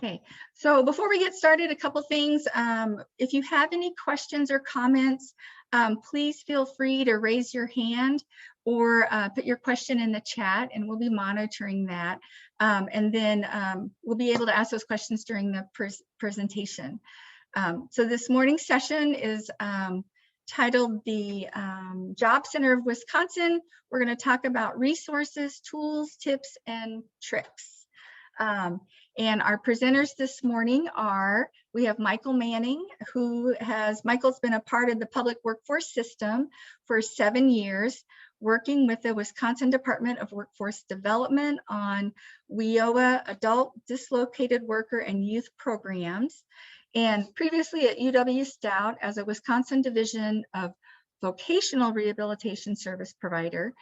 Okay, so before we get started, a couple things. If you have any questions or comments, please feel free to raise your hand or put your question in the chat, and we'll be monitoring that. And then we'll be able to ask those questions during the presentation. So this morning's session is titled the Job Center of Wisconsin. We're going to talk about resources, tools, tips, and tricks. And our presenters this morning are, we have Michael Manning, Michael's been a part of the public workforce system for 7 years, working with the Wisconsin Department of Workforce Development on WIOA adult dislocated worker and youth programs. And previously at UW-Stout as a Wisconsin Division of Vocational Rehabilitation Service Provider.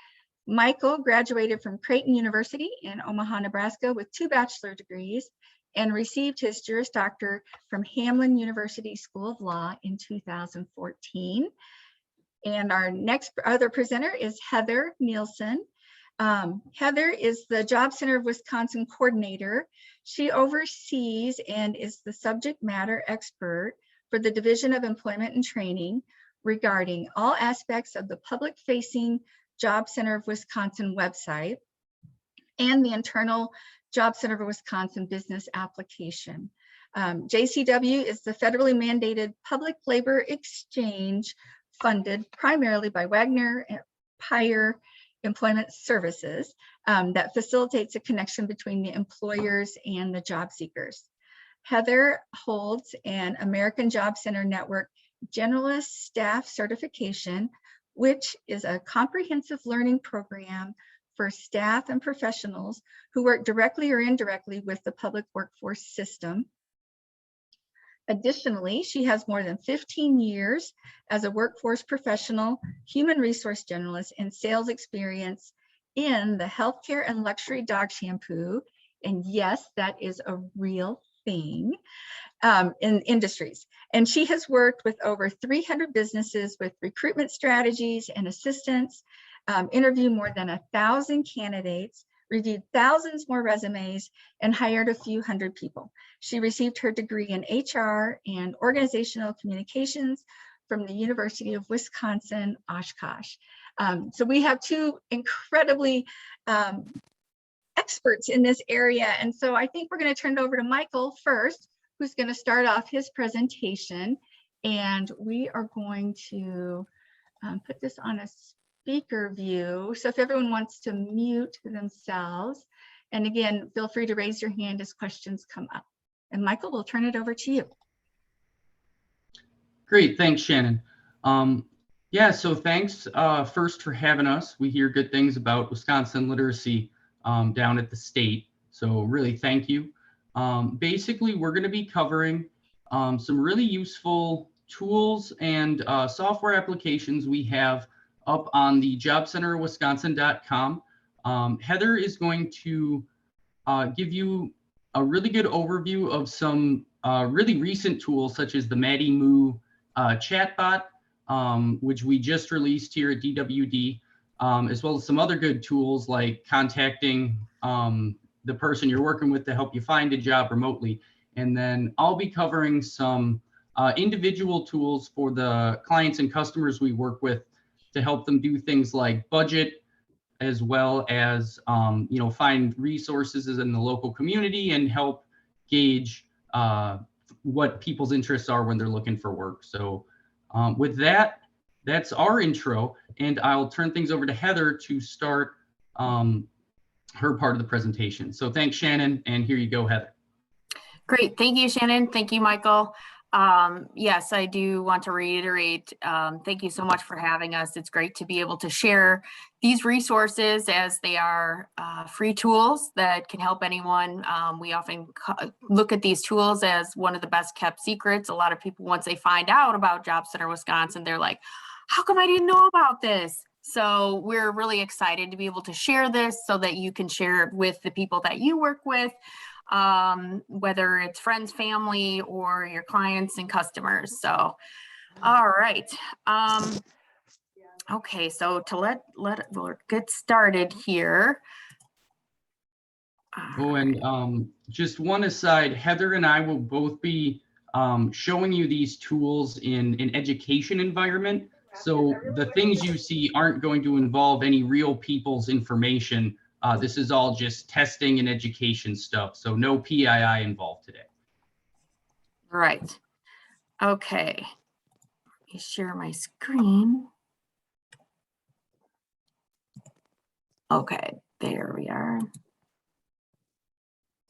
Michael graduated from Creighton University in Omaha, Nebraska with 2 bachelor degrees and received his Juris Doctor from Hamline University School of Law in 2014. And our next other presenter is Heather Nielsen. Heather is the Job Center of Wisconsin coordinator. She oversees and is the subject matter expert for the Division of Employment and Training regarding all aspects of the public-facing Job Center of Wisconsin website and the internal Job Center of Wisconsin business application. JCW is the federally mandated public labor exchange funded primarily by Wagner and Pyre Employment Services that facilitates a connection between the employers and the job seekers. Heather holds an American Job Center Network Generalist Staff Certification, which is a comprehensive learning program for staff and professionals who work directly or indirectly with the public workforce system. Additionally, she has more than 15 years as a workforce professional, human resource generalist, and sales experience in the healthcare and luxury dog shampoo, and yes, that is a real thing, in industries. And she has worked with over 300 businesses with recruitment strategies and assistance, interviewed more than 1,000 candidates, reviewed thousands more resumes, and hired a few hundred people. She received her degree in HR and organizational communications from the University of Wisconsin, Oshkosh. So we have 2 incredibly experts in this area. And so I think we're going to turn it over to Michael first, who's going to start off his presentation. And we are going to put this on a speaker view. So if everyone wants to mute themselves, and again, feel free to raise your hand as questions come up. And Michael, we'll turn it over to you. Great, thanks, Shannon. Yeah, so thanks first for having us. We hear good things about Wisconsin literacy down at the state. So really thank you. Basically, we're going to be covering some really useful tools and software applications we have up on the jobcenterwisconsin.com. Heather is going to give you a really good overview of some really recent tools such as the Maddie Moo chatbot, which we just released here at DWD, as well as some other good tools like contacting the person you're working with to help you find a job remotely. And then I'll be covering some individual tools for the clients and customers we work with to help them do things like budget, as well as find resources in the local community and help gauge what people's interests are when they're looking for work. So with that, that's our intro, and I'll turn things over to Heather to start her part of the presentation. So thanks, Shannon, and here you go, Heather. Great, thank you, Shannon. Thank you, Michael. Yes, I do want to reiterate, thank you so much for having us. It's great to be able to share these resources as they are free tools that can help anyone. We often look at these tools as one of the best kept secrets. A lot of people, once they find out about Job Center Wisconsin, they're like, how come I didn't know about this? So we're really excited to be able to share this so that you can share it with the people that you work with, whether it's friends, family, or your clients and customers. So, all right. Okay, so to we'll get started here. Oh, and just one aside, Heather and I will both be showing you these tools in an education environment. So the things you see aren't going to involve any real people's information. This is all just testing and education stuff. So no PII involved today. Right. Okay. Let me share my screen. Okay, there we are.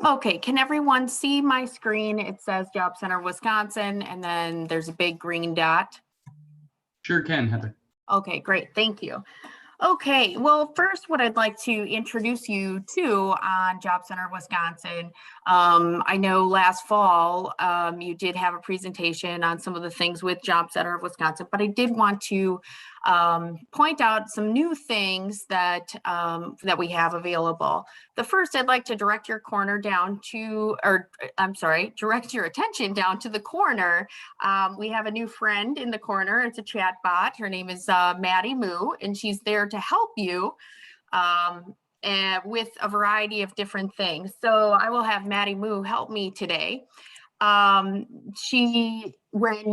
Okay, can everyone see my screen? It says Job Center Wisconsin, and then there's a big green dot. Sure can, Heather. Okay, great, thank you. Okay, well, first, what I'd like to introduce you to on Job Center Wisconsin. I know last fall you did have a presentation on some of the things with Job Center of Wisconsin, but I did want to point out some new things that that we have available. The first, I'd like to direct your corner down to, or I'm sorry, direct your attention down to the corner. We have a new friend in the corner. It's a chat bot. Her name is Maddie Moo, and she's there to help you and with a variety of different things. So I will have Maddie Moo help me today. When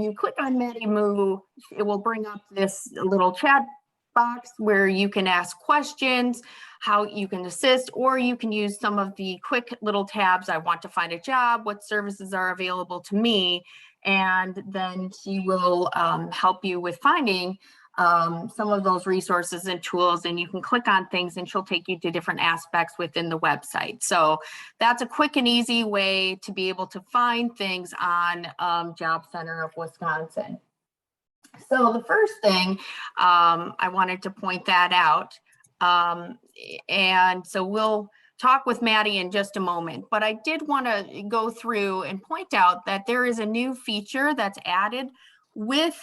you click on Maddie Moo, it will bring up this little chat box where you can ask questions, how you can assist, or you can use some of the quick little tabs. I want to find a job, what services are available to me, and then she will help you with finding some of those resources and tools, and you can click on things and she'll take you to different aspects within the website. So that's a quick and easy way to be able to find things on Job Center of Wisconsin. So the first thing, I wanted to point that out. And so we'll talk with Maddie in just a moment, but I did want to go through and point out that there is a new feature that's added with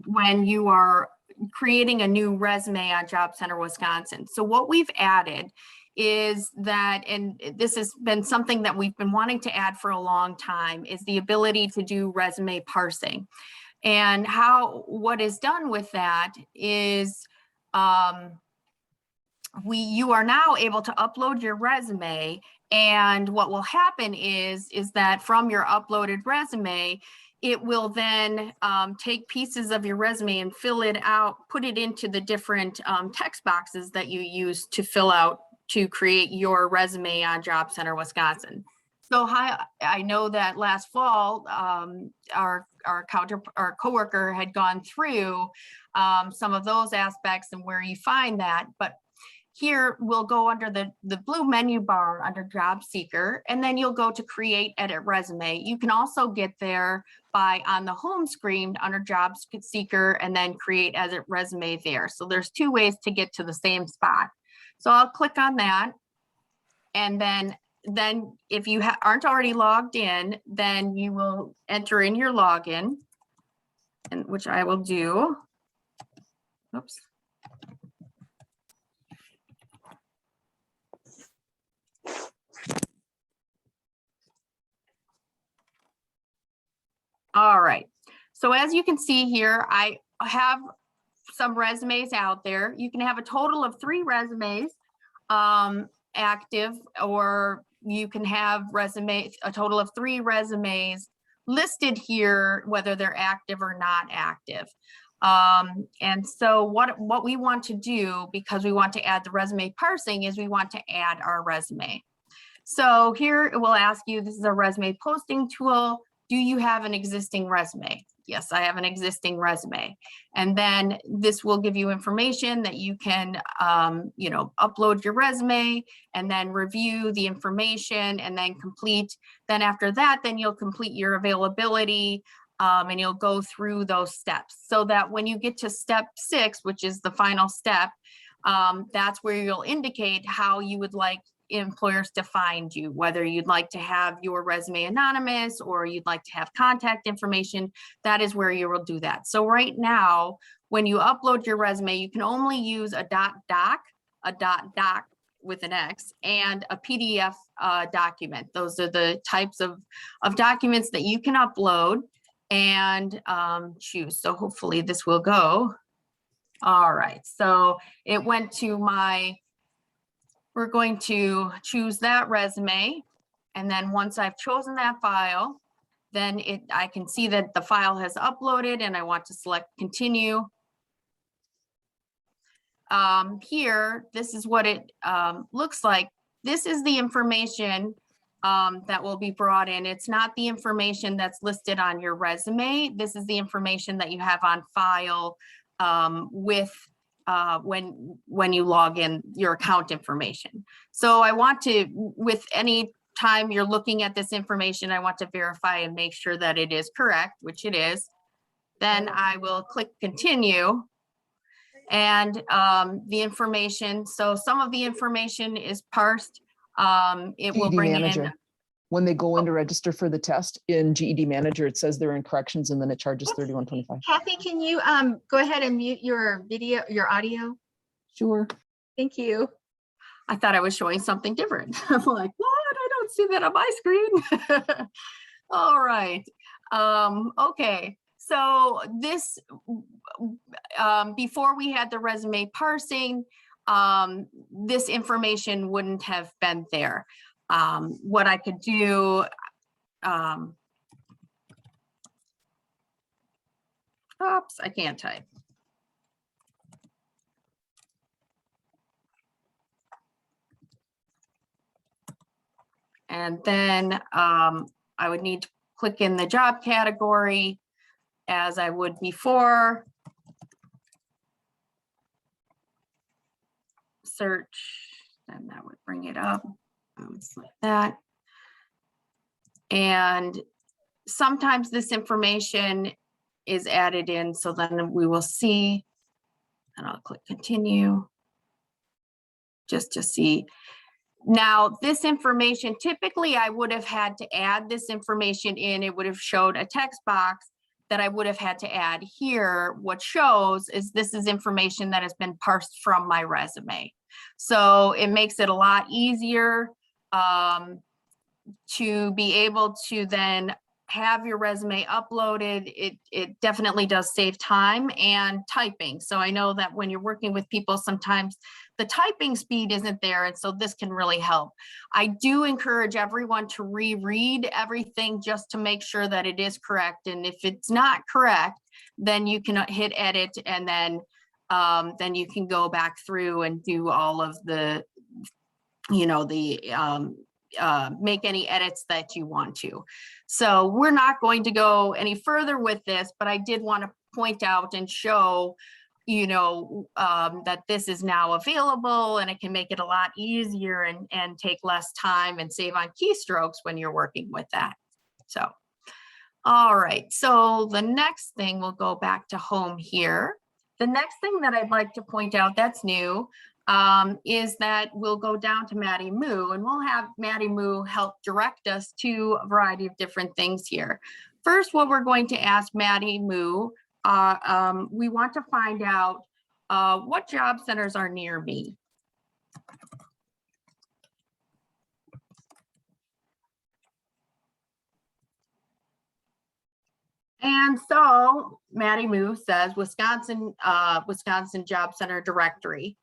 when you are creating a new resume on Job Center Wisconsin. So what we've added is that, and this has been something that we've been wanting to add for a long time, is the ability to do resume parsing. And what is done with that is you are now able to upload your resume, and what will happen is that from your uploaded resume, it will then take pieces of your resume and fill it out, put it into the different text boxes that you use to fill out to create your resume on Job Center Wisconsin. So I know that last fall, our coworker had gone through some of those aspects and where you find that, but here we'll go under the blue menu bar under Job Seeker, and then you'll go to Create Edit Resume. You can also get there by on the home screen under Job Seeker and then Create Edit Resume there. So there's two ways to get to the same spot. So I'll click on that, and then if you aren't already logged in, then you will enter in your login, and which I will do. Oops. All right, so as you can see here, I have some resumes out there. You can have a total of 3 resumes active, or you can have a total of 3 resumes listed here, whether they're active or not active. And so what we want to do, because we want to add the resume parsing, is we want to add our resume. So here it will ask you, this is a resume posting tool. Do you have an existing resume? Yes, I have an existing resume. And then this will give you information that you can, upload your resume and then review the information and then complete. Then after that, then you'll complete your availability and you'll go through those steps so that when you get to step 6, which is the final step, that's where you'll indicate how you would like employers to find you, whether you'd like to have your resume anonymous or you'd like to have contact information. That is where you will do that. So right now, when you upload your resume, you can only use a .doc with an X, and a PDF document. Those are the types of documents that you can upload and choose. So hopefully this will go. All right, so it went to my we're going to choose that resume. And then once I've chosen that file, then I can see that the file has uploaded and I want to select continue. Here, this is what it looks like. This is the information that will be brought in. It's not the information that's listed on your resume. This is the information that you have on file with when you log in your account information. So I want to, with any time you're looking at this information, I want to verify and make sure that it is correct, which it is. Then I will click continue. And the information, so some of the information is parsed. It will GED bring Manager. in. When they go in to register for the test in GED Manager, it says they're in corrections and then it charges $31.25. Kathy, can you go ahead and mute your video, your audio? Sure. Thank you. I thought I was showing something different. I'm like, what? I don't see that on my screen. All right. Okay. So this, before we had the resume parsing, this information wouldn't have been there. What I could do, oops, I can't type. And then I would need to click in the job category as I would before. Search, and that would bring it up. Like that. And sometimes this information is added in, so then we will see, and I'll click continue just to see. Now, this information, typically I would have had to add this information in. It would have showed a text box that I would have had to add here. What shows is this is information that has been parsed from my resume. So it makes it a lot easier to be able to then have your resume uploaded. It definitely does save time and typing. So I know that when you're working with people, sometimes the typing speed isn't there. And so this can really help. I do encourage everyone to reread everything just to make sure that it is correct. And if it's not correct, then you can hit edit and then you can go back through and do all of the, you know, make any edits that you want to. So we're not going to go any further with this, but I did want to point out and show, you know, that this is now available and it can make it a lot easier and take less time and save on keystrokes when you're working with that. So, all right. So the next thing, we'll go back to home here. The next thing that I'd like to point out that's new is that we'll go down to Maddie Moo and we'll have Maddie Moo help direct us to a variety of different things here. First, what we're going to ask Maddie Moo, we want to find out what job centers are near me. And so Maddie Moo says Wisconsin Job Center Directory.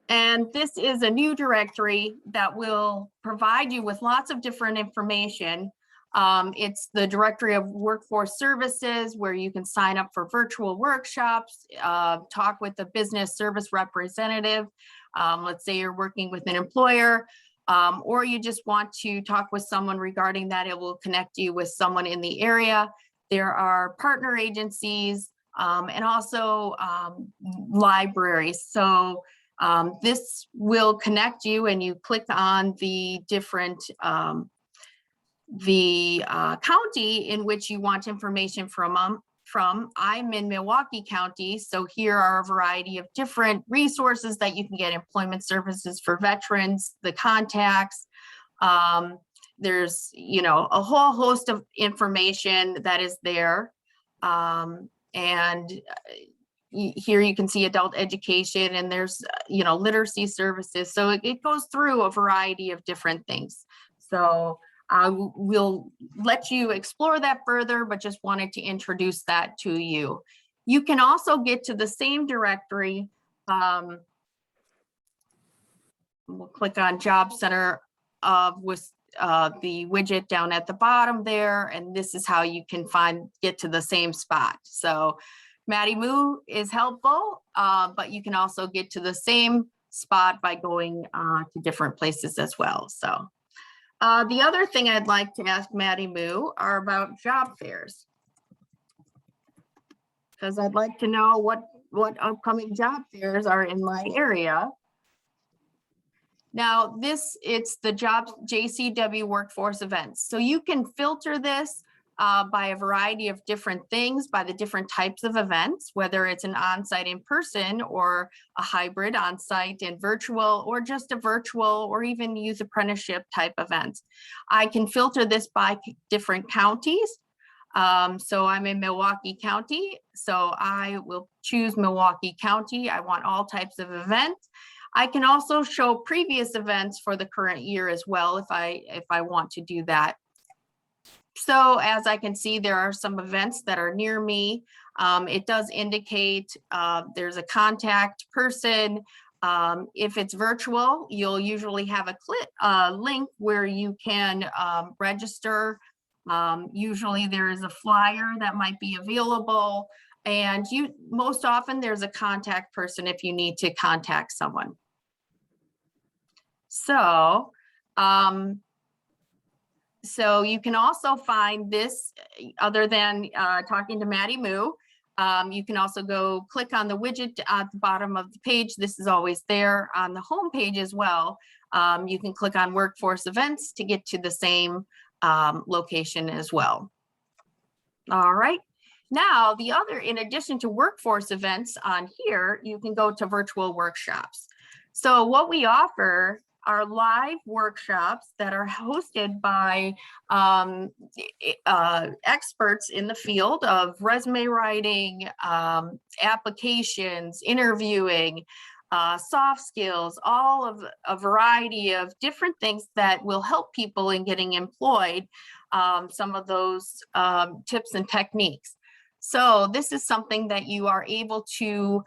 And this is a new directory that will provide you with lots of different information. It's the directory of workforce services where you can sign up for virtual workshops, talk with a business service representative. Let's say you're working with an employer, or you just want to talk with someone regarding that. It will connect you with someone in the area. There are partner agencies and also libraries. So this will connect you and you click on the different county in which you want information from. I'm in Milwaukee County, so here are a variety of different resources that you can get: employment services for veterans, the contacts. There's, you know, a whole host of information that is there. And here you can see adult education, and there's, you know, literacy services. So it goes through a variety of different things. So we'll let you explore that further, but just wanted to introduce that to you. You can also get to the same directory we'll click on Job Center with the widget down at the bottom there, and this is how you can get to the same spot. So Maddie Moo is helpful, but you can also get to the same spot by going to different places as well. So the other thing I'd like to ask Maddie Moo are about job fairs, because I'd like to know what upcoming job fairs are in my area. Now it's the JCW workforce events. So you can filter this by a variety of different things, by the different types of events, whether it's an on-site in person or a hybrid on-site and virtual, or just a virtual or even youth apprenticeship type events. I can filter this by different counties. So I'm in Milwaukee County, so I will choose Milwaukee County. I want all types of events. I can also show previous events for the current year as well if I want to do that. So as I can see, there are some events that are near me. It does indicate there's a contact person. If it's virtual, you'll usually have a link where you can register. Usually there is a flyer that might be available, and most often there's a contact person if you need to contact someone. So, so you can also find this other than talking to Maddie Moo. You can also go click on the widget at the bottom of the page. This is always there on the home page as well. You can click on workforce events to get to the same location as well. All right. Now, in addition to workforce events on here, you can go to virtual workshops. So what we offer are live workshops that are hosted by experts in the field of resume writing, applications, interviewing, soft skills, all of a variety of different things that will help people in getting employed, some of those tips and techniques. So this is something that you are able to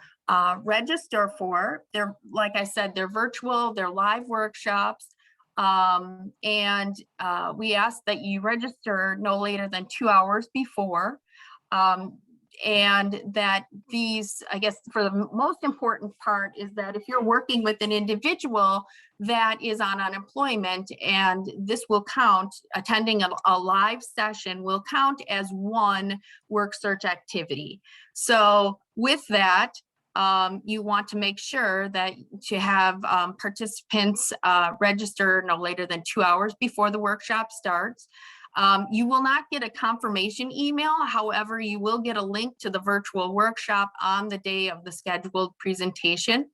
register for. They're, like I said, they're virtual, they're live workshops. And we ask that you register no later than 2 hours before. And that these, I guess, for the most important part is that if you're working with an individual that is on unemployment, and this will count, attending a live session will count as one work search activity. So with that, you want to make sure that to have participants register no later than 2 hours before the workshop starts. You will not get a confirmation email. However, you will get a link to the virtual workshop on the day of the scheduled presentation.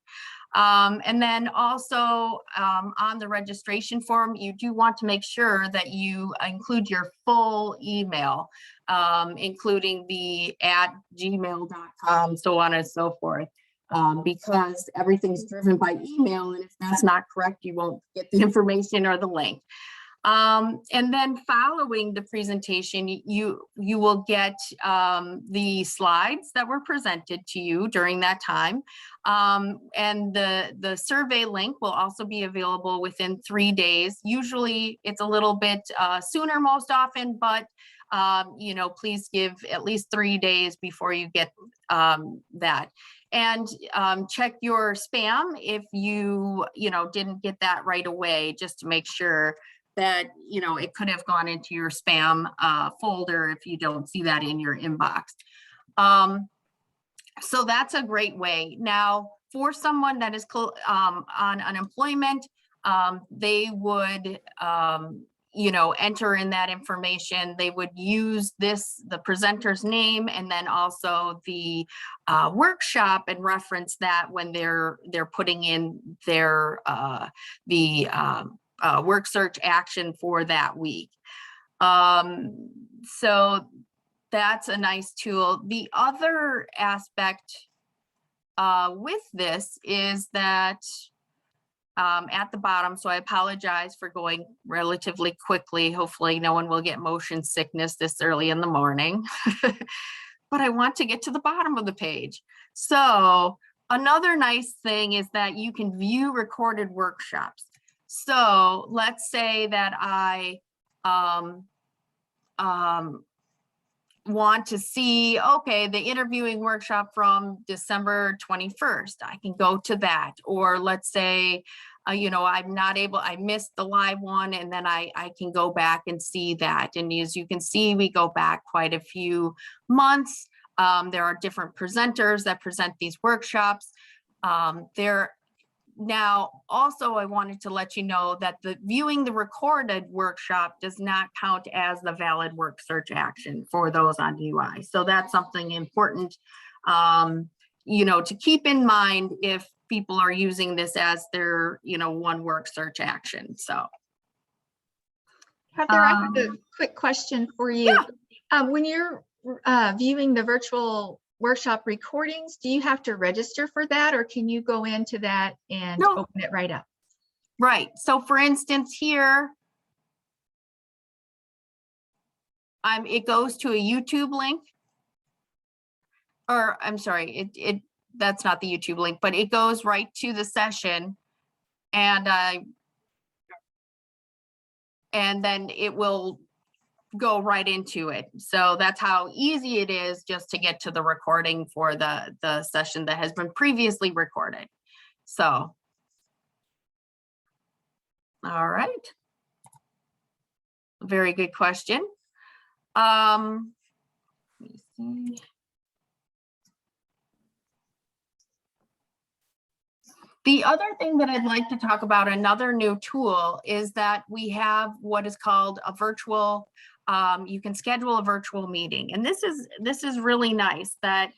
And then also on the registration form, you do want to make sure that you include your full email, including the @gmail.com, so on and so forth, because everything's driven by email. And if that's not correct, you won't get the information or the link. And then following the presentation, you will get the slides that were presented to you during that time. And the survey link will also be available within 3 days. Usually it's a little bit sooner most often, but you know, please give at least 3 days before you get that. And check your spam if you didn't get that right away, just to make sure that, you know, it could have gone into your spam folder if you don't see that in your inbox. So that's a great way. Now, for someone that is on unemployment, they would, enter in that information. They would use the presenter's name, and then also the workshop, and reference that when they're putting in their work search action for that week. So that's a nice tool. The other aspect with this is that at the bottom, so I apologize for going relatively quickly. Hopefully no one will get motion sickness this early in the morning, but I want to get to the bottom of the page. So Another nice thing is that you can view recorded workshops. So let's say that I want to see, okay, the interviewing workshop from December 21st, I can go to that. Or let's say, you know, I missed the live one, and then I can go back and see that. And as you can see, we go back quite a few months. There are different presenters that present these workshops. Now, also, I wanted to let you know that viewing the recorded workshop does not count as the valid work search action for those on DUI. So that's something important, you know, to keep in mind if people are using this as their, you know, one work search action. So. Heather, I have a quick question for you. Yeah. When you're viewing the virtual workshop recordings, do you have to register for that, or can you go into that and open it right up? Right. So for instance, here, it goes to a YouTube link. Or I'm sorry, that's not the YouTube link, but it goes right to the session, and then it will go right into it. So that's how easy it is just to get to the recording for the session that has been previously recorded. So, all right. Very good question. Let me see. The other thing that I'd like to talk about, another new tool, is that we have what is called a virtual, you can schedule a virtual meeting. And this is really nice that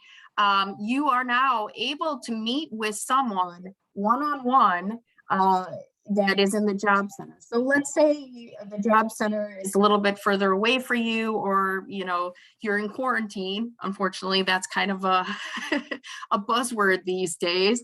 you are now able to meet with someone one-on-one that is in the job center. So let's say the job center is a little bit further away for you, or, you know, you're in quarantine. Unfortunately, that's kind of a, a buzzword these days.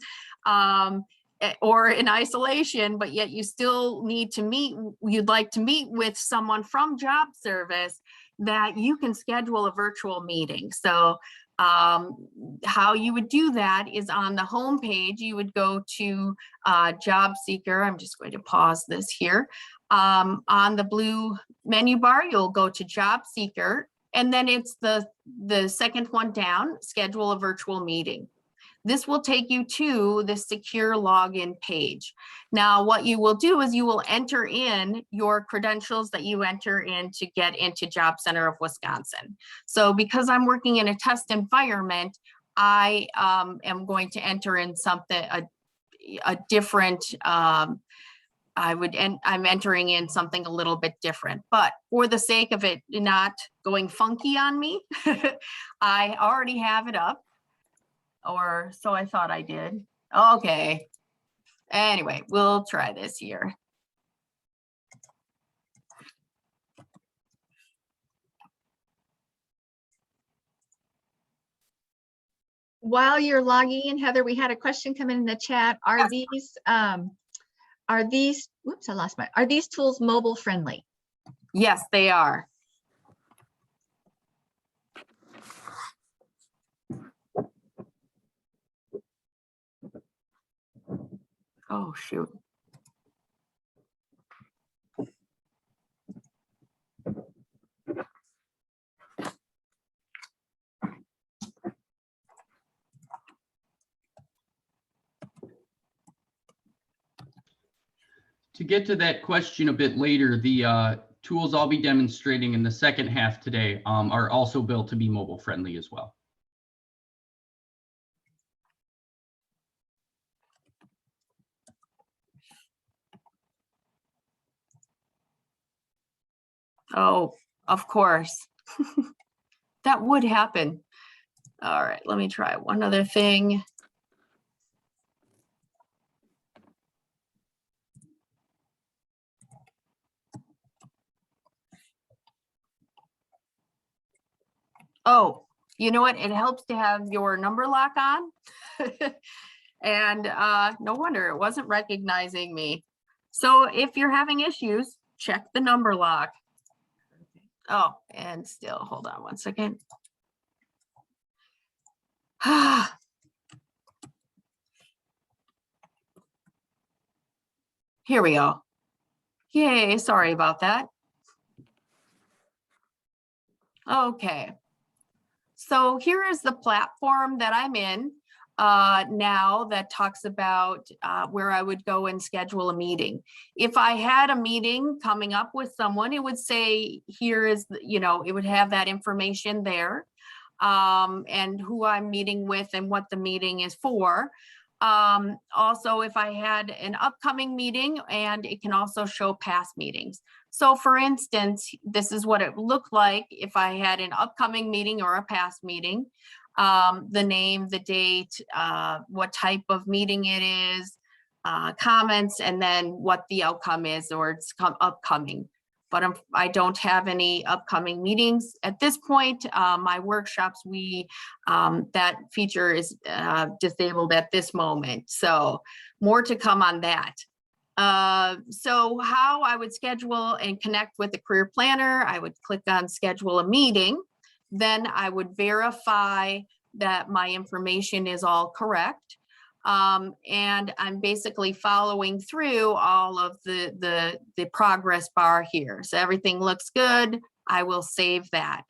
Or in isolation, but yet you still need to meet, you'd like to meet with someone from job service, that you can schedule a virtual meeting. So how you would do that is on the home page, you would go to Job Seeker. I'm just going to pause this here. On the blue menu bar, you'll go to Job Seeker, and then it's the second one down, schedule a virtual meeting. This will take you to the secure login page. Now, what you will do is you will enter in your credentials that you enter in to get into Job Center of Wisconsin. So because I'm working in a test environment, I am going to enter in something, a different, I'm entering in something a little bit different, but for the sake of it not going funky on me, I already have it up. Or so I thought I did. Okay. Anyway, we'll try this here. While you're logging in, Heather, we had a question come in the chat. Are these, whoops, I lost are these tools mobile friendly? Yes, they are. Oh, shoot. To get to that question a bit later, the tools I'll be demonstrating in the second half today are also built to be mobile friendly as well. Oh, of course. That would happen. All right, let me try one other thing. Oh, you know what? It helps to have your number lock on. And no wonder it wasn't recognizing me. So if you're having issues, check the number lock. Oh, and still, hold on one second. Here we go. Yay, sorry about that. Okay. So here is the platform that I'm in now that talks about where I would go and schedule a meeting. If I had a meeting coming up with someone, it would say, here is, it would have that information there, and who I'm meeting with and what the meeting is for. Also, if I had an upcoming meeting, and it can also show past meetings. So for instance, this is what it looked like if I had an upcoming meeting or a past meeting. The name, the date, what type of meeting it is, comments, and then what the outcome is, or it's upcoming. But I don't have any upcoming meetings at this point. My workshops, that feature is disabled at this moment. So more to come on that. So how I would schedule and connect with a career planner, I would click on schedule a meeting. Then I would verify that my information is all correct. And I'm basically following through all of the progress bar here. So everything looks good. I will save that.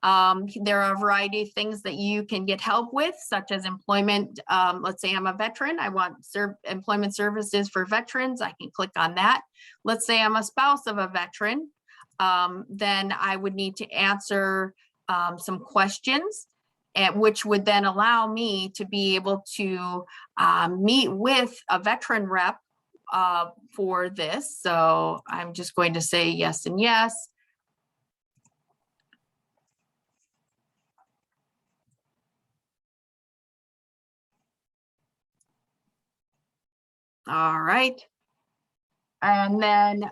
There are a variety of things that you can get help with, such as employment. Let's say I'm a veteran. I want employment services for veterans. I can click on that. Let's say I'm a spouse of a veteran. Then I would need to answer some questions, which would then allow me to be able to meet with a veteran rep for this. So I'm just going to say yes and yes. All right. And then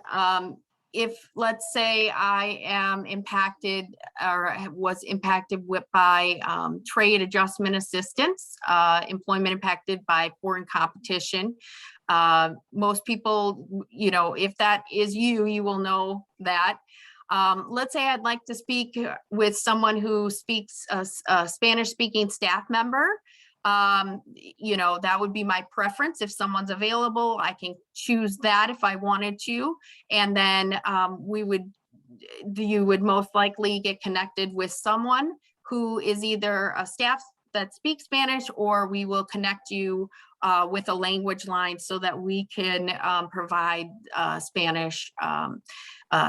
if, let's say, I am impacted or was impacted by trade adjustment assistance, employment impacted by foreign competition. Most people, if that is you will know that. Let's say I'd like to speak with someone who speaks a Spanish-speaking staff member. That would be my preference. If someone's available, I can choose that if I wanted to. And then you would most likely get connected with someone who is either a staff that speaks Spanish, or we will connect you with a language line so that we can provide Spanish,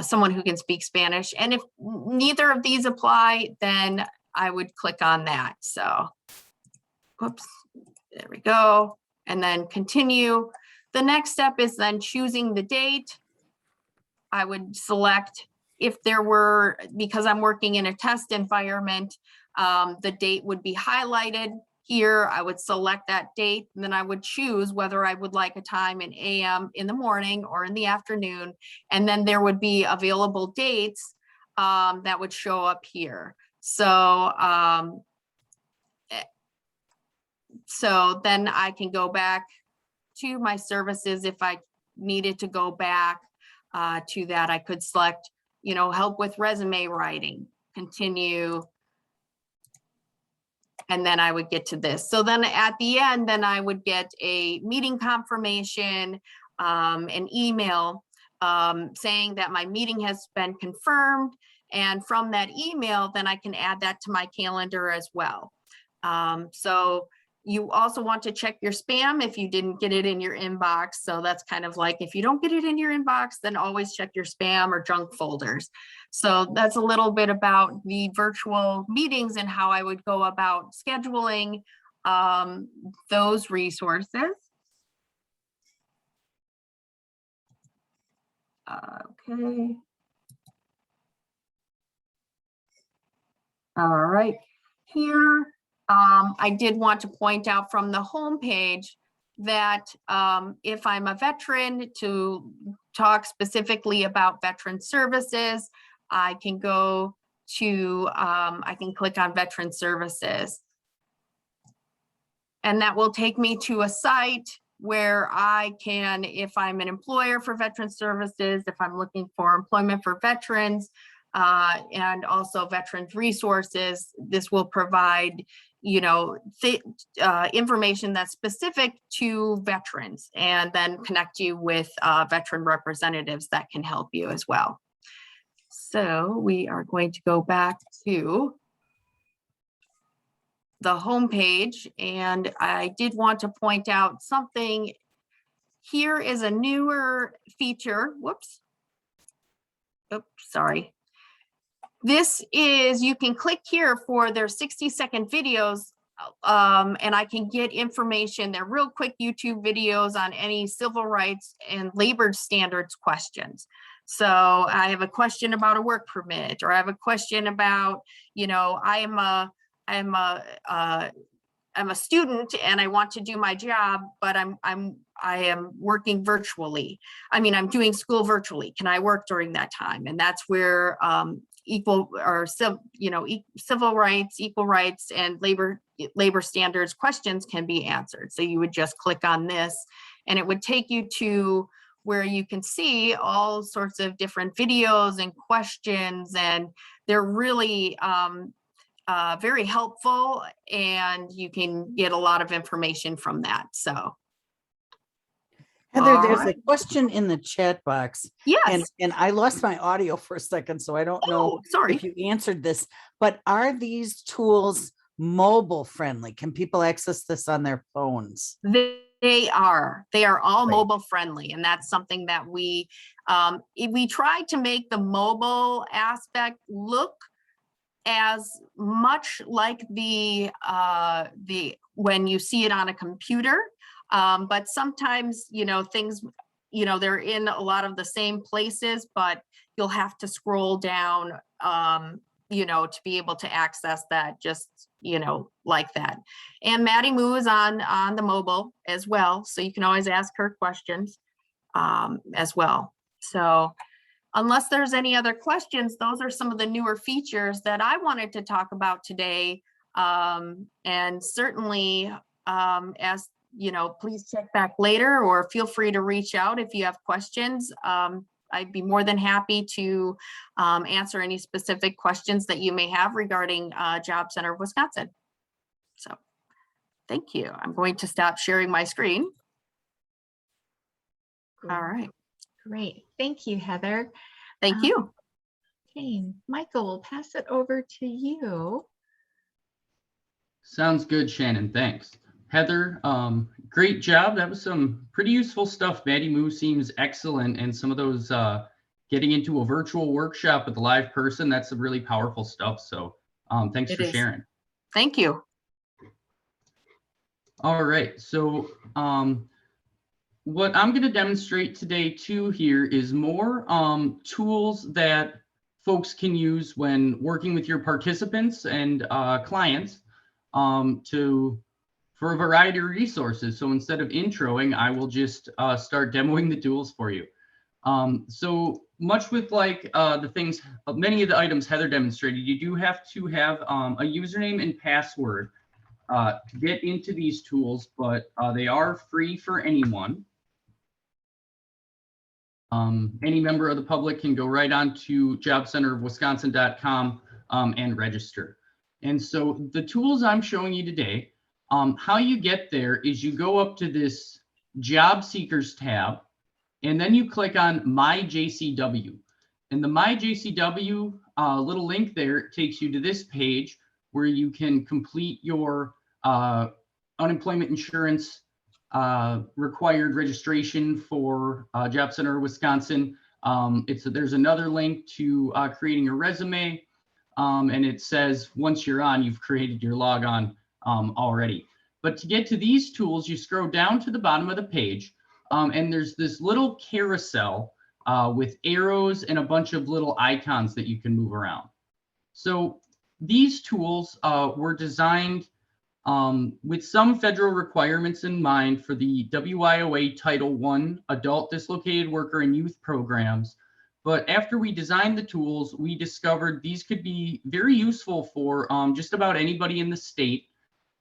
someone who can speak Spanish. And if neither of these apply, then I would click on that. So. Whoops, there we go. And then continue. The next step is then choosing the date. I would select, if there were, because I'm working in a test environment, the date would be highlighted here. I would select that date, and then I would choose whether I would like a time in AM in the morning or in the afternoon. And then there would be available dates that would show up here. So then I can go back to my services. If I needed to go back to that, I could select, help with resume writing, continue, and then I would get to this. So then at the end, then I would get a meeting confirmation, an email saying that my meeting has been confirmed. And from that email, then I can add that to my calendar as well. So you also want to check your spam if you didn't get it in your inbox. So that's kind of like, if you don't get it in your inbox, then always check your spam or junk folders. So that's a little bit about the virtual meetings and how I would go about scheduling those resources. Okay. All right, here. I did want to point out from the home page that if I'm a veteran, to talk specifically about veteran services, I can go to, I can click on veteran services. And that will take me to a site where I can, if I'm an employer for veteran services, if I'm looking for employment for veterans, and also veterans resources, this will provide information that's specific to veterans, and then connect you with veteran representatives that can help you as well. So we are going to go back to the homepage, and I did want to point out something. Here is a newer feature. Whoops. Oops, sorry. This is, you can click here for their 60-second videos, and I can get information. They're real quick YouTube videos on any civil rights and labor standards questions. So I have a question about a work permit, or I have a question about, I'm a student and I want to do my job, but I am working virtually. I'm doing school virtually. Can I work during that time? And that's where civil rights, equal rights, and labor standards questions can be answered. So you would just click on this, and it would take you to where you can see all sorts of different videos and questions, and they're really very helpful, and you can get a lot of information from that. So Heather, there's a question in the chat box. yes. And I lost my audio for a second, so I don't know Sorry. if you answered this, but are these tools mobile friendly? Can people access this on their phones? They are all Right. mobile friendly, and that's something that we try to make the mobile aspect look as much like the when you see it on a computer, but sometimes things they're in a lot of the same places, but you'll have to scroll down to be able to access that, just like that. And Maddie Moo is on the mobile as well, so you can always ask her questions as well. So unless there's any other questions, those are some of the newer features that I wanted to talk about today. And certainly, as please check back later, or feel free to reach out if you have questions. I'd be more than happy to answer any specific questions that you may have regarding Job Center of Wisconsin. So thank you. I'm going to stop sharing my screen. All right. Great. Thank you, Heather. Thank you. Okay, Michael, we'll pass it over to you. Sounds good, Shannon. Thanks. Heather, great job. That was some pretty useful stuff. Maddie Moo seems excellent, and some of those getting into a virtual workshop with a live person, that's some really powerful stuff. So thanks for sharing. Thank you. All right. So what I'm going to demonstrate today too here is more tools that folks can use when working with your participants and clients for a variety of resources. So instead of introing, I will just start demoing the tools for you. So much with like the things, many of the items Heather demonstrated, you do have to have a username and password to get into these tools, but they are free for anyone. Any member of the public can go right on to jobcenterofwisconsin.com and register. And so the tools I'm showing you today, how you get there is you go up to this Job Seekers tab, and then you click on My JCW. And the My JCW little link there takes you to this page where you can complete your unemployment insurance required registration for Job Center of Wisconsin. There's another link to creating your resume, and it says once you're on, you've created your logon already. But to get to these tools, you scroll down to the bottom of the page, and there's this little carousel with arrows and a bunch of little icons that you can move around. So these tools were designed with some federal requirements in mind for the WIOA Title I Adult Dislocated Worker and Youth Programs. But after we designed the tools, we discovered these could be very useful for just about anybody in the state.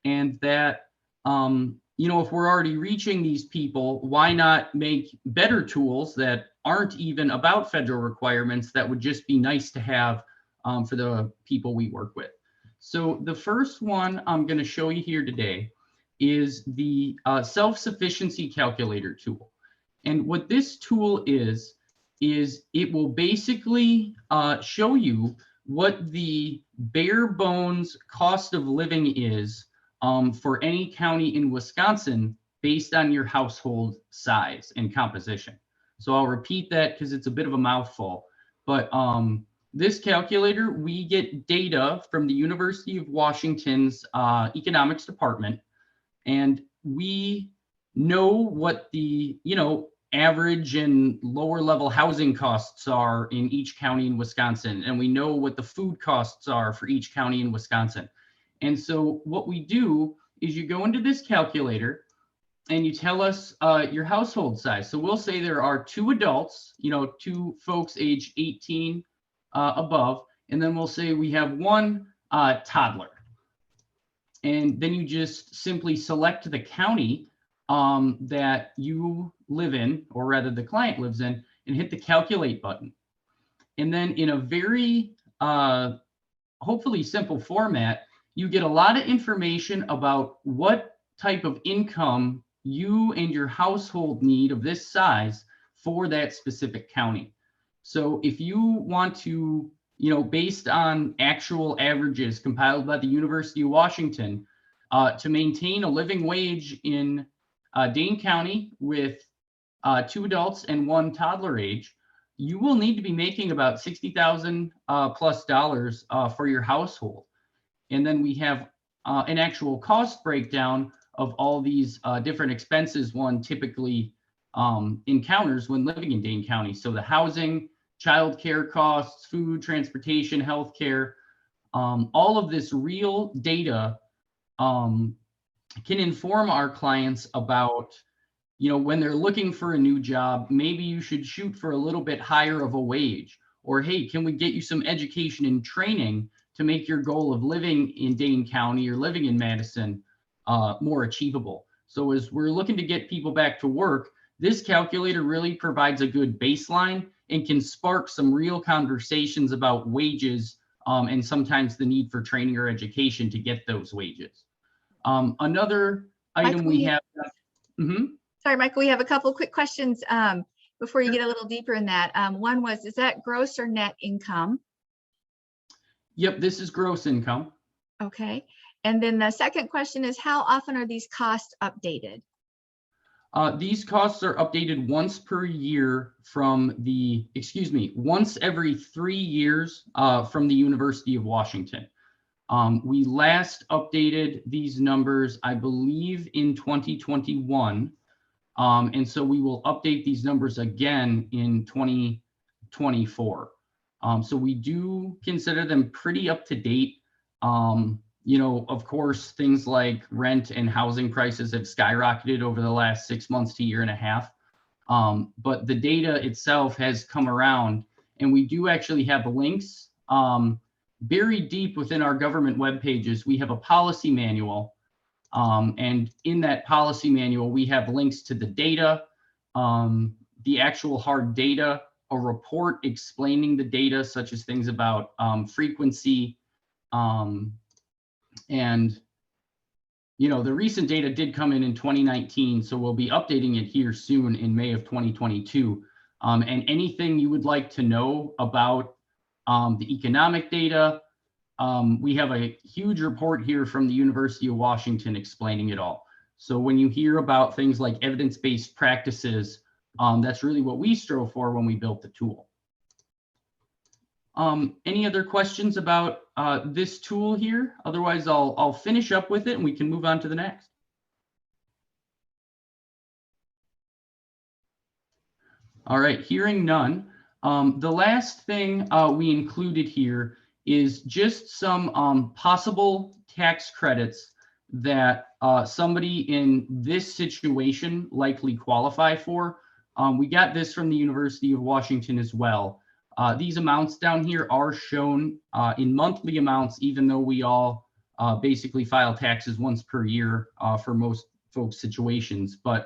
And that, if we're already reaching these people, why not make better tools that aren't even about federal requirements that would just be nice to have for the people we work with. So the first one I'm going to show you here today is the Self-Sufficiency Calculator tool. And what this tool is it will basically show you what the bare bones cost of living is for any county in Wisconsin based on your household size and composition. So I'll repeat that because it's a bit of a mouthful. But this calculator, we get data from the University of Washington's economics department, and we know what the average and lower level housing costs are in each county in Wisconsin, and we know what the food costs are for each county in Wisconsin. And so what we do is you go into this calculator and you tell us your household size. So we'll say there are 2 adults, 2 folks age 18 above, and then we'll say we have 1 toddler. And then you just simply select the county that you live in, or rather the client lives in, and hit the calculate button. And then in a very hopefully simple format, you get a lot of information about what type of income you and your household need of this size for that specific county. So if you want to, based on actual averages compiled by the University of Washington, to maintain a living wage in Dane County with 2 adults and 1 toddler age, you will need to be making about $60,000 plus for your household. And then we have an actual cost breakdown of all these different expenses one typically encounters when living in Dane County. So the housing, childcare costs, food, transportation, healthcare, all of this real data can inform our clients about, when they're looking for a new job, maybe you should shoot for a little bit higher of a wage, or hey, can we get you some education and training to make your goal of living in Dane County or living in Madison more achievable. So as we're looking to get people back to work, this calculator really provides a good baseline and can spark some real conversations about wages and sometimes the need for training or education to get those wages. Another item Michael, we have. Sorry, Michael, we have a couple of quick questions before you get a little deeper in that. One was, is that gross or net income? Yep, this is gross income. Okay. And then the second question is, how often are these costs updated? These costs are updated once per year once every 3 years from the University of Washington. We last updated these numbers, I believe, in 2021. And so we will update these numbers again in 2024. So we do consider them pretty up to date. Of course, things like rent and housing prices have skyrocketed over the last 6 months to year and a half. But the data itself has come around, and we do actually have links buried deep within our government web pages. We have a policy manual, and in that policy manual, we have links to the data, the actual hard data, a report explaining the data, such as things about frequency, and the recent data did come in 2019, so we'll be updating it here soon in May of 2022. And anything you would like to know about the economic data, we have a huge report here from the University of Washington explaining it all. So when you hear about things like evidence-based practices, that's really what we strove for when we built the tool. Any other questions about this tool here? Otherwise, I'll finish up with it and we can move on to the next. All right, hearing none. The last thing we included here is just some possible tax credits that somebody in this situation likely qualify for. We got this from the University of Washington as well. These amounts down here are shown in monthly amounts, even though we all basically file taxes once per year for most folks' situations. But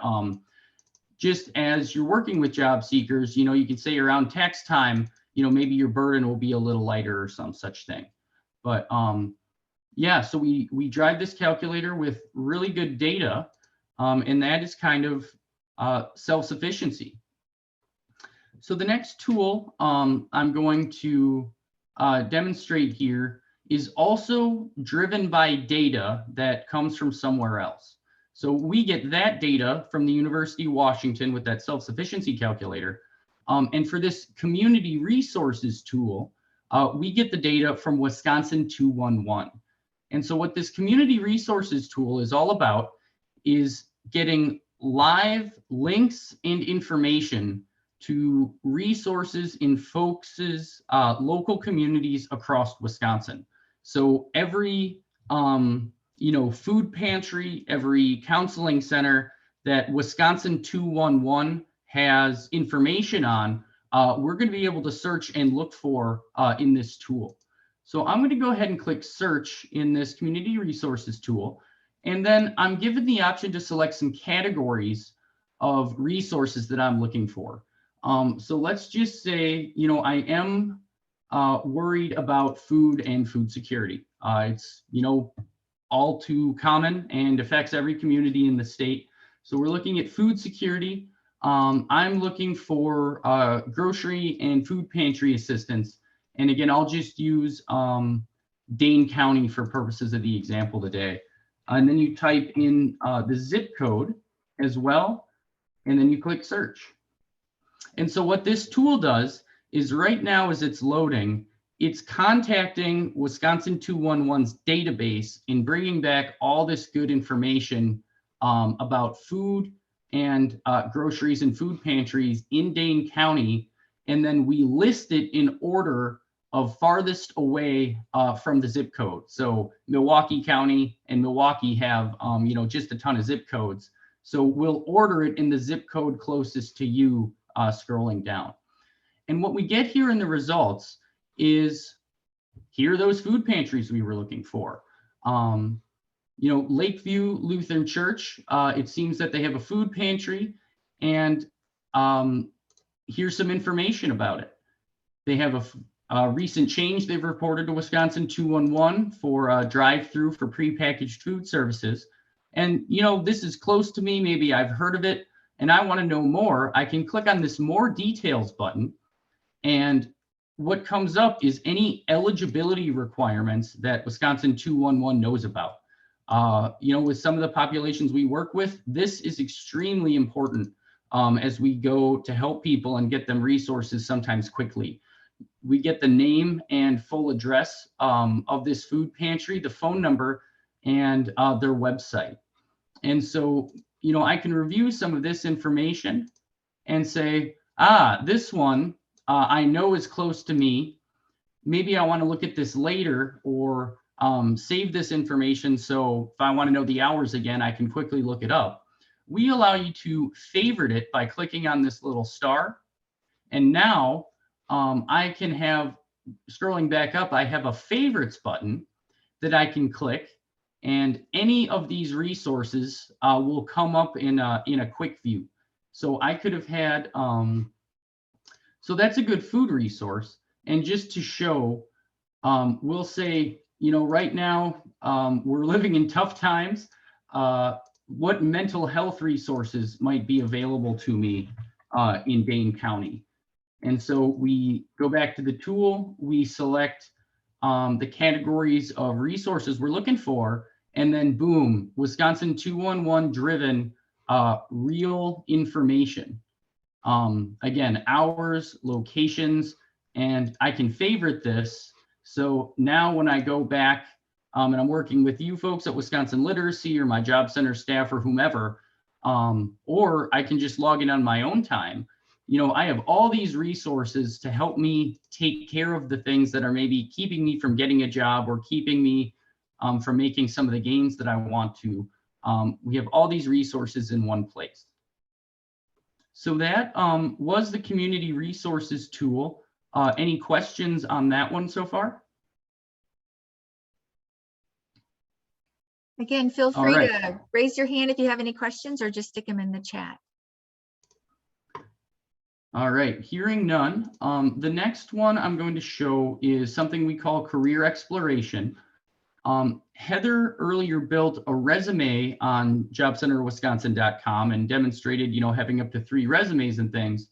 just as you're working with job seekers, you can say around tax time, maybe your burden will be a little lighter or some such thing. But yeah, so we drive this calculator with really good data, and that is kind of self-sufficiency. So the next tool I'm going to demonstrate here is also driven by data that comes from somewhere else. So we get that data from the University of Washington with that self-sufficiency calculator. And for this community resources tool, we get the data from Wisconsin 211. And so what this community resources tool is all about is getting live links and information to resources in folks' local communities across Wisconsin. So every food pantry, every counseling center that Wisconsin 211 has information on, we're going to be able to search and look for in this tool. So I'm going to go ahead and click search in this community resources tool. And then I'm given the option to select some categories of resources that I'm looking for. So let's just say, I am worried about food and food security. It's, all too common and affects every community in the state. So we're looking at food security. I'm looking for grocery and food pantry assistance. And again, I'll just use Dane County for purposes of the example today. And then you type in the zip code as well, and then you click search. And so what this tool does is right now as it's loading, it's contacting Wisconsin 211's database and bringing back all this good information about food and groceries and food pantries in Dane County. And then we list it in order of farthest away from the zip code. So Milwaukee County and Milwaukee have, just a ton of zip codes. So we'll order it in the zip code closest to you, scrolling down. And what we get here in the results is, here are those food pantries we were looking for. Lakeview Lutheran Church, it seems that they have a food pantry, and here's some information about it. They have a recent change they've reported to Wisconsin 211 for drive-through for prepackaged food services. And, this is close to me, maybe I've heard of it, and I want to know more. I can click on this more details button, and what comes up is any eligibility requirements that Wisconsin 211 knows about. With some of the populations we work with, this is extremely important as we go to help people and get them resources sometimes quickly. We get the name and full address of this food pantry, the phone number, and their website. And so, I can review some of this information and say, this one I know is close to me. Maybe I want to look at this later, or save this information. So if I want to know the hours again, I can quickly look it up. We allow you to favorite it by clicking on this little star. And now I can have, scrolling back up, I have a favorites button that I can click, and any of these resources will come up in a quick view. So I could have had, so that's a good food resource. And just to show, we'll say, right now we're living in tough times. What mental health resources might be available to me in Dane County? And so we go back to the tool, we select the categories of resources we're looking for, and then boom, Wisconsin 211 driven real information. Again, hours, locations, and I can favorite this. So now when I go back and I'm working with you folks at Wisconsin Literacy or my job center staff or whomever, or I can just log in on my own time. I have all these resources to help me take care of the things that are maybe keeping me from getting a job or keeping me from making some of the gains that I want to. We have all these resources in one place. So that was the community resources tool. Any questions on that one so far? Again, feel free to raise your hand if you have any questions, or just stick them in the chat. All right, hearing none. The next one I'm going to show is something we call career exploration. Heather earlier built a resume on jobcenterwisconsin.com and demonstrated, having up to 3 resumes and things.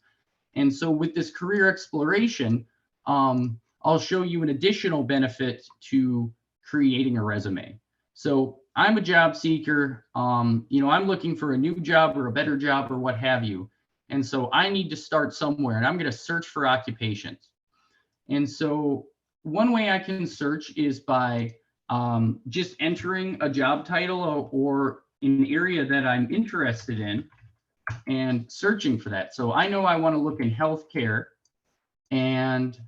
And so with this career exploration, I'll show you an additional benefit to creating a resume. So I'm a job seeker. I'm looking for a new job or a better job or what have you. And so I need to start somewhere, and I'm going to search for occupations. And so one way I can search is by just entering a job title or an area that I'm interested in and searching for that. So I know I want to look in healthcare, and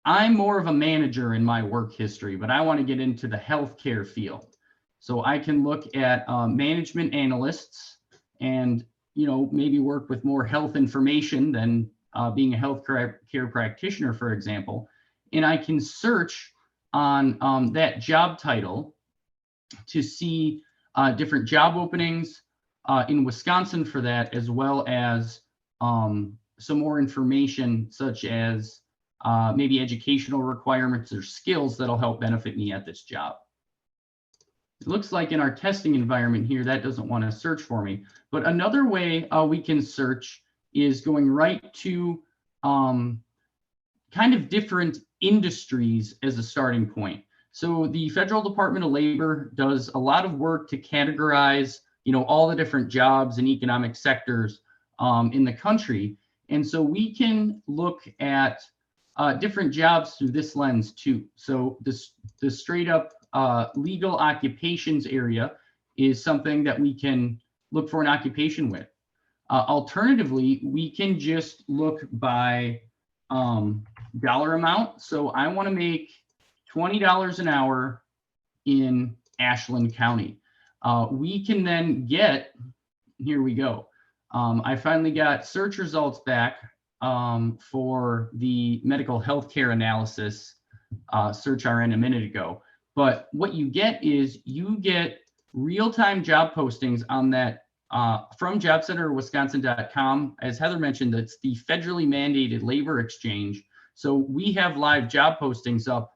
I'm more of a manager in my work history, but I want to get into the healthcare field. So I can look at management analysts and maybe work with more health information than being a healthcare practitioner, for example. And I can search on that job title to see different job openings in Wisconsin for that, as well as some more information such as maybe educational requirements or skills that'll help benefit me at this job. It looks like in our testing environment here, that doesn't want to search for me. But another way we can search is going right to kind of different industries as a starting point. So the Federal Department of Labor does a lot of work to categorize, all the different jobs and economic sectors in the country. And so we can look at different jobs through this lens too. So the straight up legal occupations area is something that we can look for an occupation with. Alternatively, we can just look by dollar amount. So I want to make $20 an hour in Ashland County. We can then get, here we go. I finally got search results back for the medical healthcare analysis search RN a minute ago. But what you get is you get real-time job postings on that from jobcenterwisconsin.com. As Heather mentioned, that's the federally mandated labor exchange. So we have live job postings up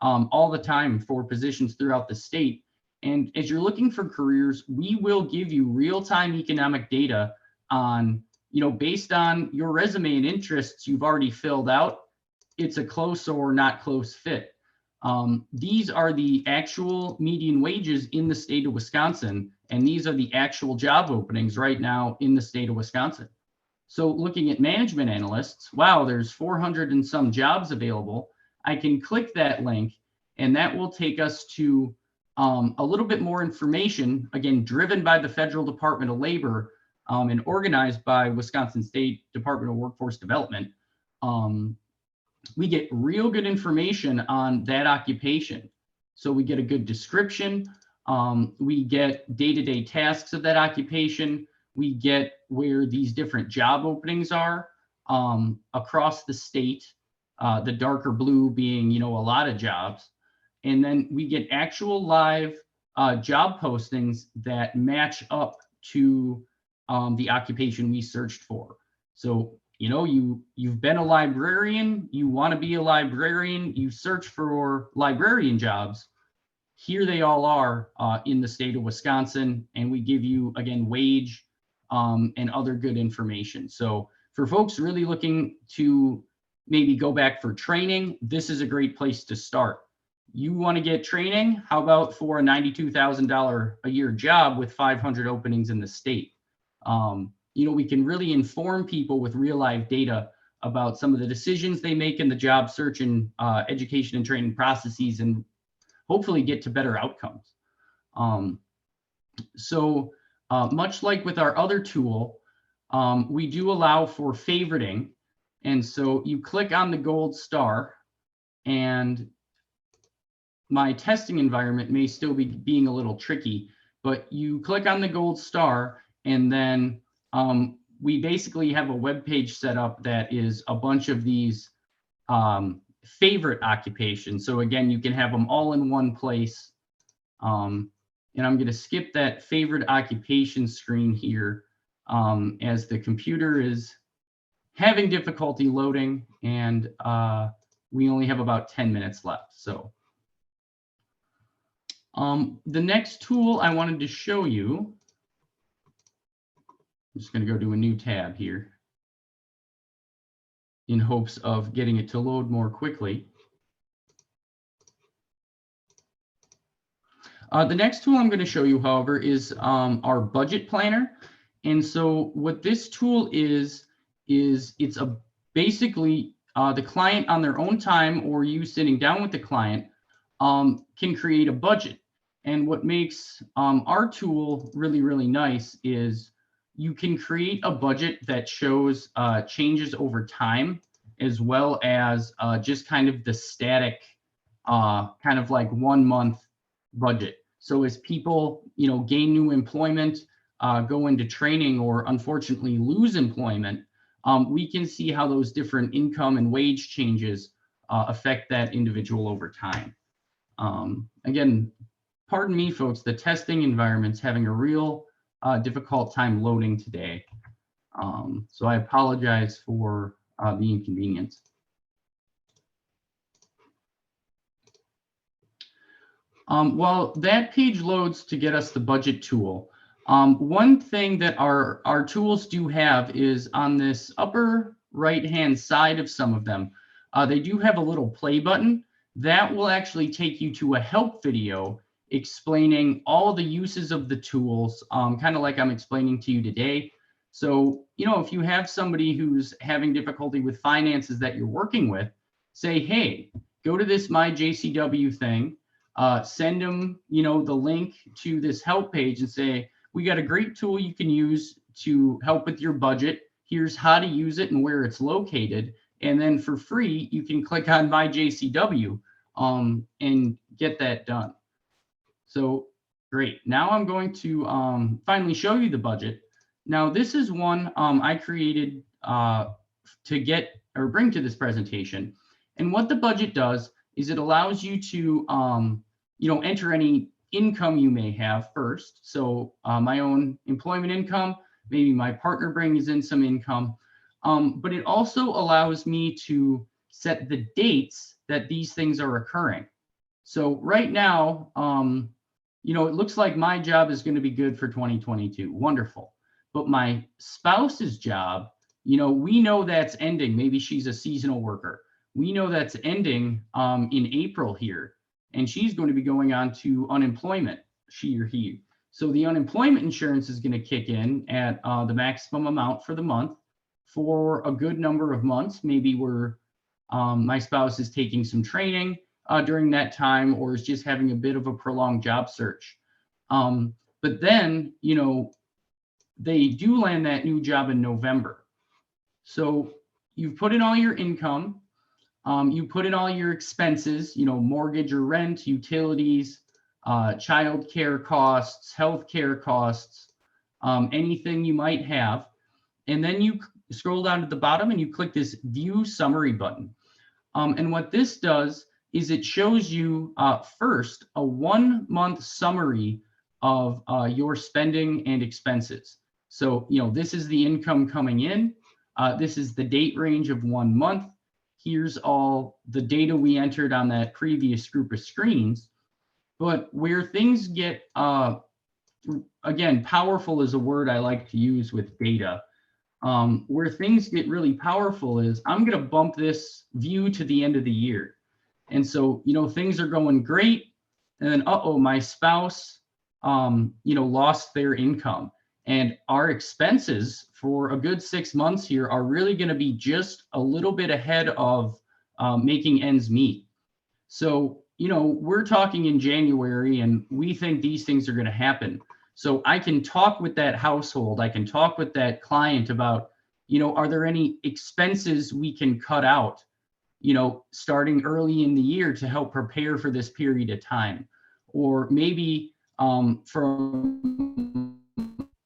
all the time for positions throughout the state. And as you're looking for careers, we will give you real-time economic data on, based on your resume and interests you've already filled out, it's a close or not close fit. These are the actual median wages in the state of Wisconsin, and these are the actual job openings right now in the state of Wisconsin. So looking at management analysts, wow, there's 400 and some jobs available. I can click that link, and that will take us to a little bit more information, again, driven by the Federal Department of Labor and organized by Wisconsin State Department of Workforce Development. We get real good information on that occupation. So we get a good description. We get day-to-day tasks of that occupation. We get where these different job openings are across the state, the darker blue being, a lot of jobs. And then we get actual live job postings that match up to the occupation we searched for. So, you've been a librarian, you want to be a librarian, you search for librarian jobs. Here they all are in the state of Wisconsin, and we give you, again, wage and other good information. So for folks really looking to maybe go back for training, this is a great place to start. You want to get training? How about for a $92,000 a year job with 500 openings in the state? We can really inform people with real live data about some of the decisions they make in the job search and education and training processes, and hopefully get to better outcomes. So much like with our other tool, we do allow for favoriting. And so you click on the gold star, and my testing environment may still be being a little tricky, but you click on the gold star, and then we basically have a web page set up that is a bunch of these favorite occupations. So again, you can have them all in one place. And I'm going to skip that favorite occupation screen here as the computer is having difficulty loading. And we only have about 10 minutes left. So the next tool I wanted to show you, I'm just going to go to a new tab here in hopes of getting it to load more quickly. The next tool I'm going to show you, however, is our budget planner. And so what this tool is it's basically the client on their own time, or you sitting down with the client, can create a budget. And what makes our tool really, really nice is you can create a budget that shows changes over time, as well as just kind of the static, kind of like 1 month budget. So as people, gain new employment, go into training, or unfortunately lose employment, we can see how those different income and wage changes affect that individual over time. Again, pardon me, folks, the testing environment's having a real difficult time loading today. So I apologize for the inconvenience. While that page loads to get us the budget tool, one thing that our tools do have is on this upper right-hand side of some of them, they do have a little play button that will actually take you to a help video explaining all the uses of the tools, kind of like I'm explaining to you today. So, if you have somebody who's having difficulty with finances that you're working with, say, hey, go to this My JCW thing, send them, the link to this help page and say, we got a great tool you can use to help with your budget. Here's how to use it and where it's located. And then for free, you can click on My JCW and get that done. So great. Now I'm going to finally show you the budget. Now this is one I created to bring to this presentation. And what the budget does is it allows you to enter any income you may have first. So my own employment income, maybe my partner brings in some income, but it also allows me to set the dates that these things are occurring. So right now, it looks like my job is going to be good for 2022. Wonderful. But my spouse's job, we know that's ending. Maybe she's a seasonal worker. We know that's ending in April here, and she's going to be going on to unemployment, she or he. So the unemployment insurance is going to kick in at the maximum amount for the month for a good number of months. Maybe my spouse is taking some training during that time, or is just having a bit of a prolonged job search. But then, they do land that new job in November. So you've put in all your income, you put in all your expenses, mortgage or rent, utilities, childcare costs, healthcare costs, anything you might have. And then you scroll down to the bottom and you click this View Summary button. And what this does is it shows you first a 1 month summary of your spending and expenses. So, this is the income coming in. This is the date range of 1 month. Here's all the data we entered on that previous group of screens. But where things get, again, powerful is a word I like to use with data. Where things get really powerful is I'm going to bump this view to the end of the year. And so, things are going great. And then, my spouse, lost their income. And our expenses for a good 6 months here are really going to be just a little bit ahead of making ends meet. So, we're talking in January and we think these things are going to happen. So I can talk with that household. I can talk with that client about, are there any expenses we can cut out, starting early in the year to help prepare for this period of time? Or maybe from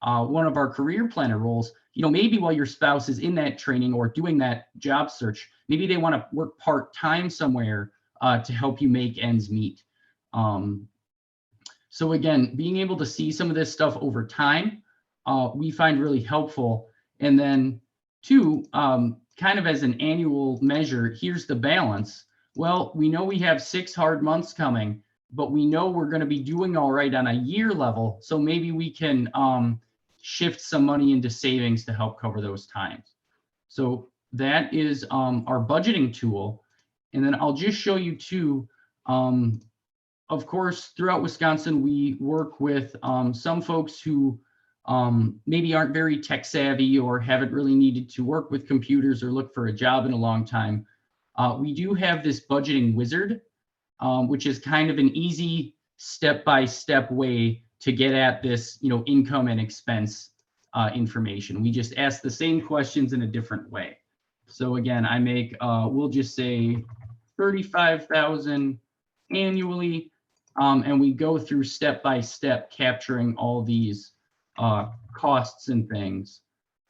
one of our career planner roles, maybe while your spouse is in that training or doing that job search, maybe they want to work part-time somewhere to help you make ends meet. So again, being able to see some of this stuff over time, we find really helpful. And then two, kind of as an annual measure, here's the balance. Well, we know we have 6 hard months coming, but we know we're going to be doing all right on a year level. So maybe we can shift some money into savings to help cover those times. So that is our budgeting tool. And then I'll just show you too. Of course, throughout Wisconsin, we work with some folks who maybe aren't very tech savvy or haven't really needed to work with computers or look for a job in a long time. We do have this budgeting wizard, which is kind of an easy step-by-step way to get at this, income and expense information. We just ask the same questions in a different way. So again, I make, we'll just say 35,000 annually, and we go through step by step, capturing all these costs and things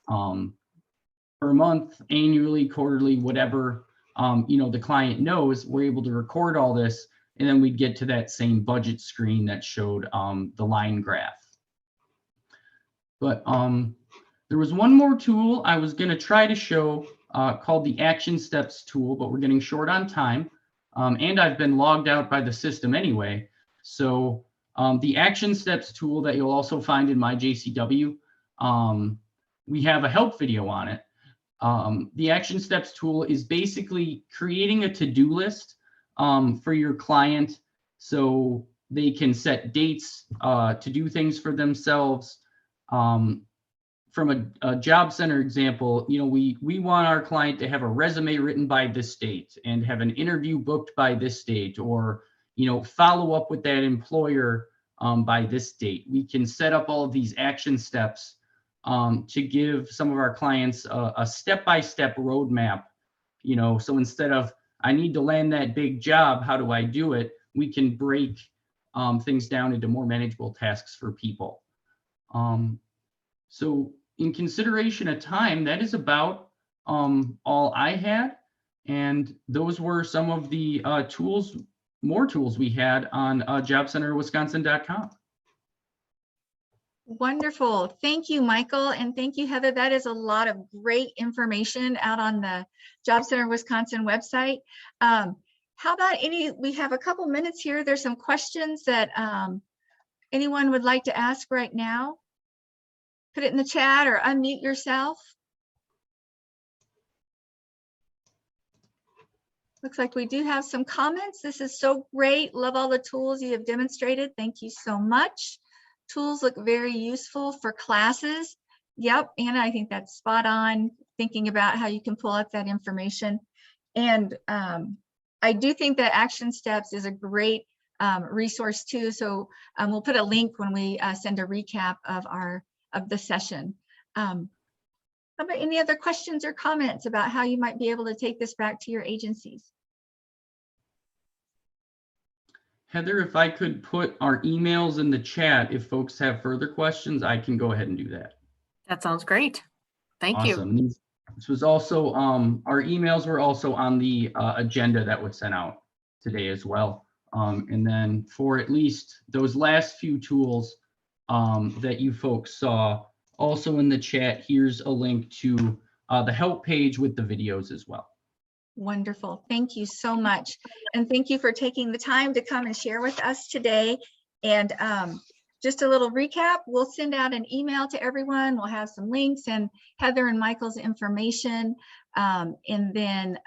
per month, annually, quarterly, whatever the client knows. We're able to record all this, and then we'd get to that same budget screen that showed the line graph. But there was one more tool I was going to try to show called the Action Steps tool, but we're getting short on time. And I've been logged out by the system anyway. So the Action Steps tool that you'll also find in my JCW, we have a help video on it. The Action Steps tool is basically creating a to-do list for your client so they can set dates to do things for themselves. From a job center example, we want our client to have a resume written by this date and have an interview booked by this date, or follow up with that employer by this date. We can set up all of these action steps to give some of our clients a step-by-step roadmap. So instead of I need to land that big job, how do I do it? We can break things down into more manageable tasks for people. So in consideration of time, that is about all I had. And those were some of the more tools we had on jobcenterwisconsin.com. Wonderful. Thank you, Michael. And thank you, Heather. That is a lot of great information out on the Job Center Wisconsin website. How about we have a couple minutes here. There's some questions that anyone would like to ask right now. Put it in the chat or unmute yourself. Looks like we do have some comments. This is so great. Love all the tools you have demonstrated. Thank you so much. Tools look very useful for classes. Yep, Anna, I think that's spot on, thinking about how you can pull up that information. And I do think that Action Steps is a great resource too. So we'll put a link when we send a recap of the session. How about any other questions or comments about how you might be able to take this back to your agencies? Heather, if I could put our emails in the chat, if folks have further questions, I can go ahead and do that. That sounds great. Thank Awesome. you. This was also, our emails were also on the agenda that was sent out today as well. And then for at least those last few tools that you folks saw, also in the chat, here's a link to the help page with the videos as well. Wonderful. Thank you so much. And thank you for taking the time to come and share with us today. And just a little recap, we'll send out an email to everyone. We'll have some links and Heather and Michael's information. And then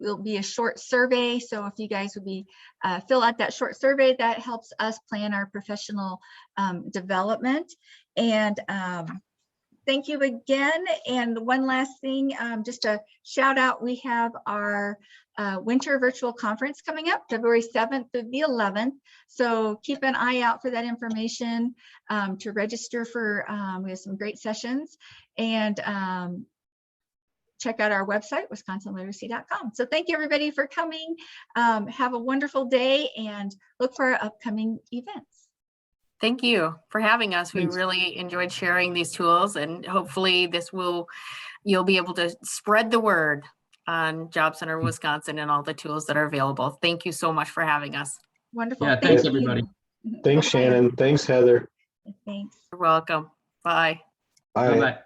it'll be a short survey. So if you guys would be fill out that short survey, that helps us plan our professional development. And thank you again. And one last thing, just a shout out, we have our winter virtual conference coming up February 7th through the 11th. So keep an eye out for that information to register for, we have some great sessions, and check out our website, wisconsinliteracy.com. So thank you everybody for coming. Have a wonderful day and look for our upcoming events. Thank you for having us. Thanks. We really enjoyed sharing these tools, and hopefully you'll be able to spread the word on Job Center Wisconsin and all the tools that are available. Thank you so much for having us. Wonderful. Yeah, Thank thanks you. everybody. Thanks, Shannon. Thanks, Heather. Thanks. You're welcome. Bye. Bye. Bye-bye.